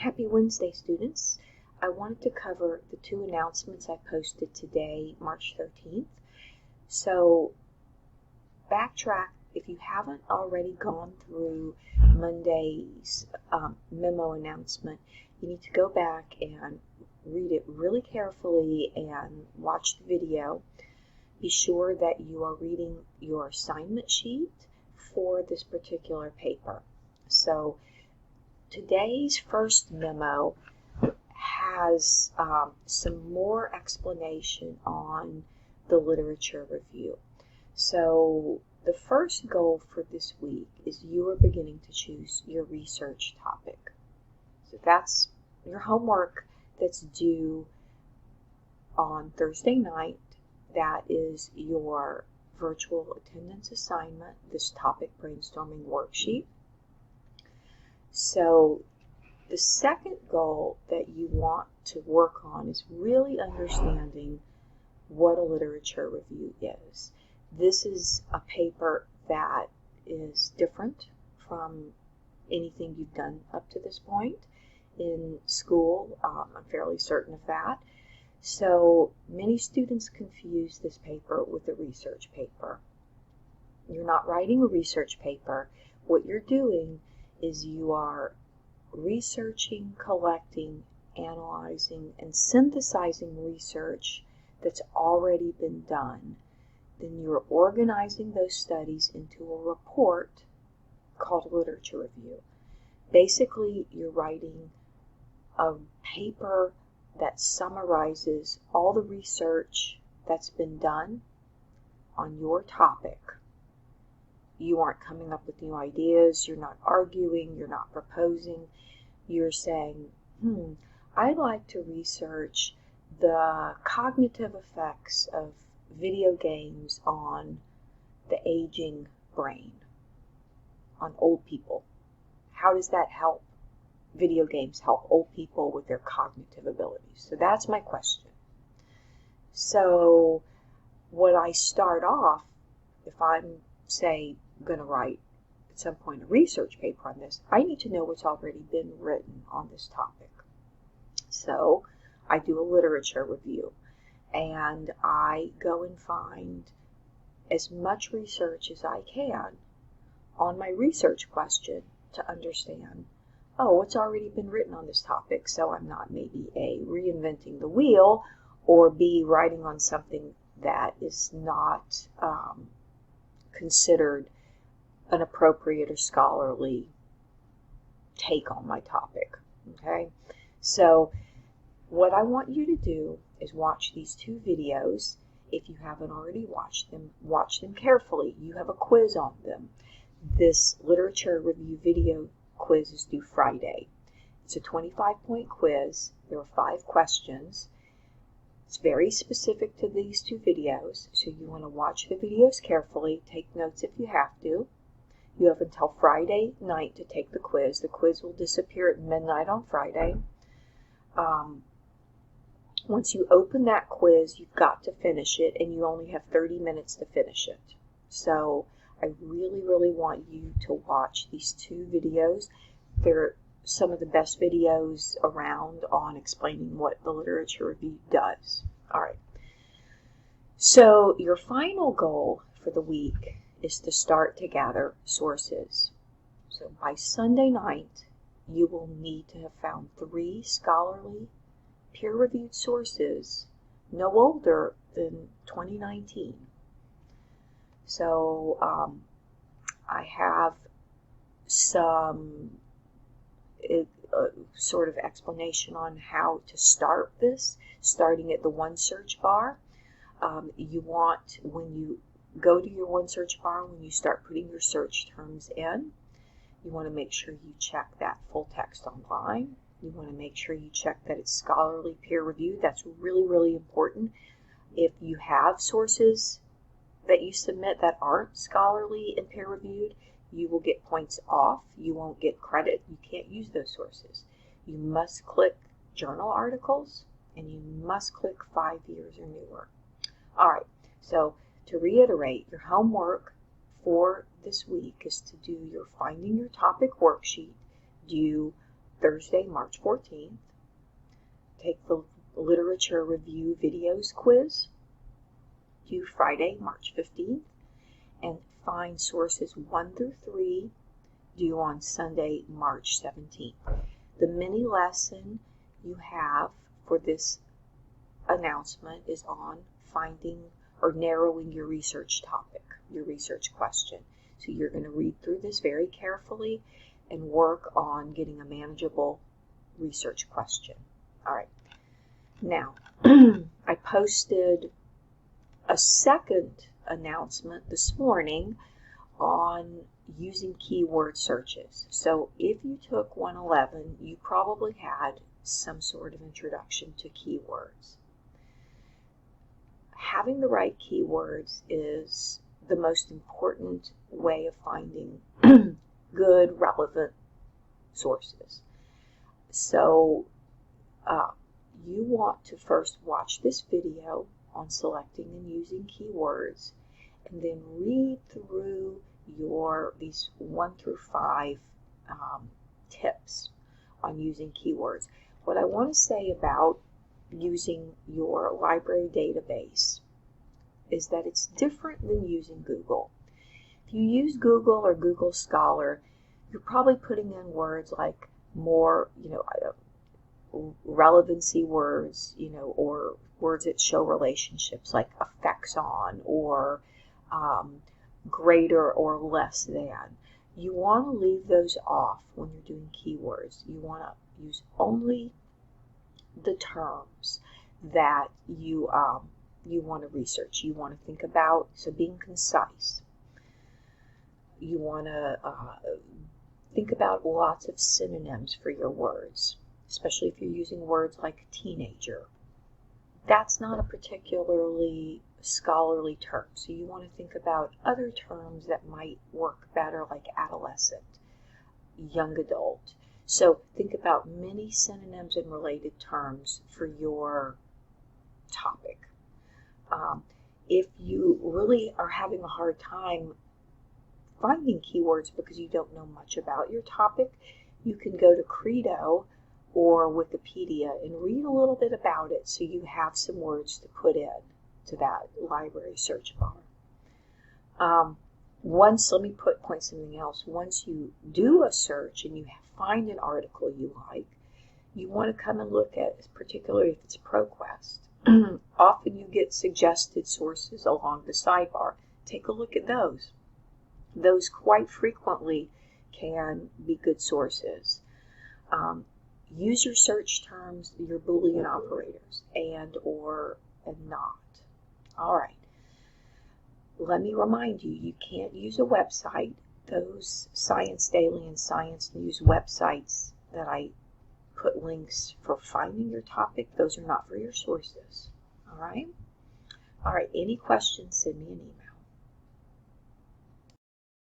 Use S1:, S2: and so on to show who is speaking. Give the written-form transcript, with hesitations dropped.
S1: Happy Wednesday, students. I wanted to cover the two announcements I posted today, March 13th. So, backtrack if you haven't already gone through Monday's memo announcement. You need to go back and read it really carefully and watch the video. Be sure that you are reading your assignment sheet for this particular paper. So, today's first memo has some more explanation on the literature review. So the first goal for this week is you are beginning to choose your research topic. So that's your homework that's due on Thursday night. That is your virtual attendance assignment, this topic brainstorming worksheet. So the second goal that you want to work on is really understanding what a literature review is. This is a paper that is different from anything you've done up to this point in school. I'm fairly certain of that. So many students confuse this paper with a research paper. You're not writing a research paper. What you're doing is you are researching, collecting, analyzing, and synthesizing research that's already been done. Then you're organizing those studies into a report called a literature review. Basically, you're writing a paper that summarizes all the research that's been done on your topic. You aren't coming up with new ideas, you're not arguing, you're not proposing. You're saying, I'd like to research the cognitive effects of video games on the aging brain, on old people. How does that help? Video games help old people with their cognitive abilities. So that's my question. So what I start off, if I'm, say, going to write at some point a research paper on this, I need to know what's already been written on this topic. So I do a literature review and I go and find as much research as I can on my research question to understand, what's already been written on this topic, so I'm not maybe A, reinventing the wheel, or B, writing on something that is not considered an appropriate or scholarly take on my topic. Okay, so what I want you to do is watch these two videos. If you haven't already watched them, watch them carefully. You have a quiz on them. This literature review video quiz is due Friday. It's a 25-point quiz. There are 5 questions. It's very specific to these two videos, so you want to watch the videos carefully. Take notes if you have to. You have until Friday night to take the quiz. The quiz will disappear at midnight on Friday. Once you open that quiz, you've got to finish it, and you only have 30 minutes to finish it. So I really, really want you to watch these two videos. They're some of the best videos around on explaining what the literature review does. All right. So your final goal for the week is to start to gather sources. So by Sunday night, you will need to have found 3 scholarly peer-reviewed sources no older than 2019. So I have some sort of explanation on how to start this, starting at the one search bar. You want, when you go to your one search bar, when you start putting your search terms in, you want to make sure you check that full text online. You want to make sure you check that it's scholarly peer reviewed. That's really, really important. If you have sources that you submit that aren't scholarly and peer reviewed, you will get points off. You won't get credit. You can't use those sources. You must click journal articles and you must click 5 years or newer. All right, so to reiterate, your homework for this week is to do your Finding Your Topic worksheet due Thursday, March 14th. Take the literature review videos quiz. Do Friday, March 15th. And find sources 1 through 3 due on Sunday, March 17th. The mini lesson you have for this announcement is on finding or narrowing your research topic, your research question. So you're going to read through this very carefully and work on getting a manageable research question. All right. Now, I posted a second announcement this morning on using keyword searches. So if you took 111, you probably had some sort of introduction to keywords. Having the right keywords is the most important way of finding good, relevant sources. So you want to first watch this video on selecting and using keywords, and then read through these 1 through 5 tips on using keywords. What I want to say about using your library database is that it's different than using Google. If you use Google or Google Scholar, you're probably putting in words like more, relevancy words, or words that show relationships like effects on or greater or less than. You want to leave those off when you're doing keywords. You want to use only the terms that you want to research. You want to think about, so being concise. You want to think about lots of synonyms for your words, especially if you're using words like teenager. That's not a particularly scholarly term, so you want to think about other terms that might work better, like adolescent, young adult. So think about many synonyms and related terms for your topic. If you really are having a hard time finding keywords because you don't know much about your topic, you can go to Credo or Wikipedia and read a little bit about it so you have some words to put in to that library search bar. Let me point something else. Once you do a search and you find an article you like, you want to come and look at, particularly if it's ProQuest. Often you get suggested sources along the sidebar. Take a look at those. Those quite frequently can be good sources. Use your search terms, your Boolean operators, and not. All right. Let me remind you, you can't use a website. Those Science Daily and Science News websites that I put links for finding your topic, those are not for your sources. All right? All right, any questions, send me an email.